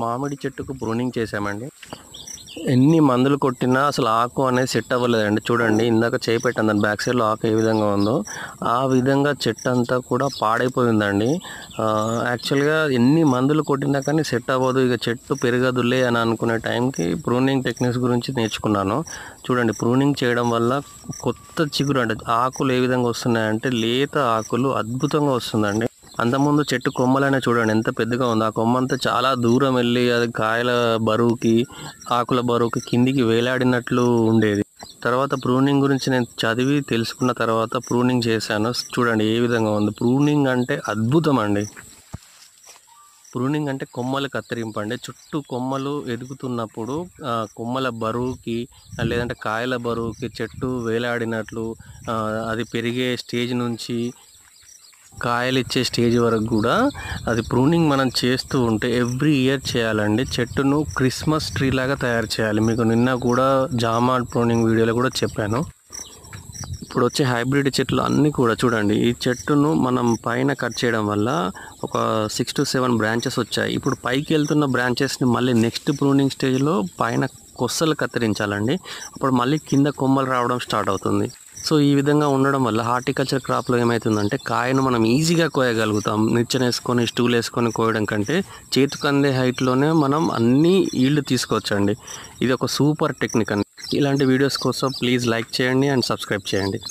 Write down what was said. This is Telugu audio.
మామిడి చెట్టుకు ప్రూనింగ్ చేసామండి. ఎన్ని మందులు కొట్టినా అసలు ఆకు అనేది సెట్ అవ్వలేదండి. చూడండి, ఇందాక చేయి పెట్టాను దాని బ్యాక్ సైడ్లో ఆకు ఏ విధంగా ఉందో ఆ విధంగా చెట్టు అంతా కూడా పాడైపోయిందండి. యాక్చువల్గా ఎన్ని మందులు కొట్టినా కానీ సెట్ అవ్వదు, ఇక చెట్టు పెరగదులే అని అనుకునే టైంకి ప్రూనింగ్ టెక్నిక్స్ గురించి నేర్చుకున్నాను. చూడండి, ప్రూనింగ్ చేయడం వల్ల కొత్త చిగురు అంటే ఆకులు ఏ విధంగా వస్తున్నాయంటే లేత ఆకులు అద్భుతంగా వస్తుందండి. అంతకుముందు చెట్టు కొమ్మలైనా చూడండి ఎంత పెద్దగా ఉందో, ఆ కొమ్మ అంతా చాలా దూరం వెళ్ళి అది కాయల బరువుకి ఆకుల బరువుకి కిందికి వేలాడినట్లు ఉండేది. తర్వాత ప్రూనింగ్ గురించి నేను చదివి తెలుసుకున్న తర్వాత ప్రూనింగ్ చేశాను. చూడండి ఏ విధంగా ఉంది. ప్రూనింగ్ అంటే అద్భుతం అండి. ప్రూనింగ్ అంటే కొమ్మలు కత్తిరింపండి. చుట్టూ కొమ్మలు ఎదుగుతున్నప్పుడు కొమ్మల బరువుకి లేదంటే కాయల బరువుకి చెట్టు వేలాడినట్లు అది పెరిగే స్టేజ్ నుంచి కాయలు ఇచ్చే స్టేజ్ వరకు కూడా అది ప్రూనింగ్ మనం చేస్తూ ఉంటే ఎవ్రీ ఇయర్ చేయాలండి. చెట్టును క్రిస్మస్ ట్రీ లాగా తయారు చేయాలి. మీకు నిన్న కూడా జామా ప్రూనింగ్ వీడియోలో కూడా చెప్పాను. ఇప్పుడు వచ్చే హైబ్రిడ్ చెట్లు అన్నీ కూడా చూడండి, ఈ చెట్టును మనం పైన కట్ చేయడం వల్ల ఒక 6 to 7 బ్రాంచెస్ వచ్చాయి. ఇప్పుడు పైకి వెళ్తున్న బ్రాంచెస్ని మళ్ళీ నెక్స్ట్ ప్రూనింగ్ స్టేజ్లో పైన కొమ్మలు కత్తిరించాలండి. అప్పుడు మళ్ళీ కింద కొమ్మలు రావడం స్టార్ట్ అవుతుంది. సో ఈ విధంగా ఉండడం వల్ల హార్టికల్చర్ క్రాప్లో ఏమవుతుందంటే కాయను మనం ఈజీగా కోయగలుగుతాం. నిచ్చెన వేసుకొని స్టూల్ వేసుకొని కోయడం కంటే చేతికి అందే హైట్లోనే మనం అన్ని ఈల్డ్ తీసుకోవచ్చండి. ఇది ఒక సూపర్ టెక్నిక్ అండి. ఇలాంటి వీడియోస్ కోసం ప్లీజ్ లైక్ చేయండి అండ్ సబ్స్క్రైబ్ చేయండి.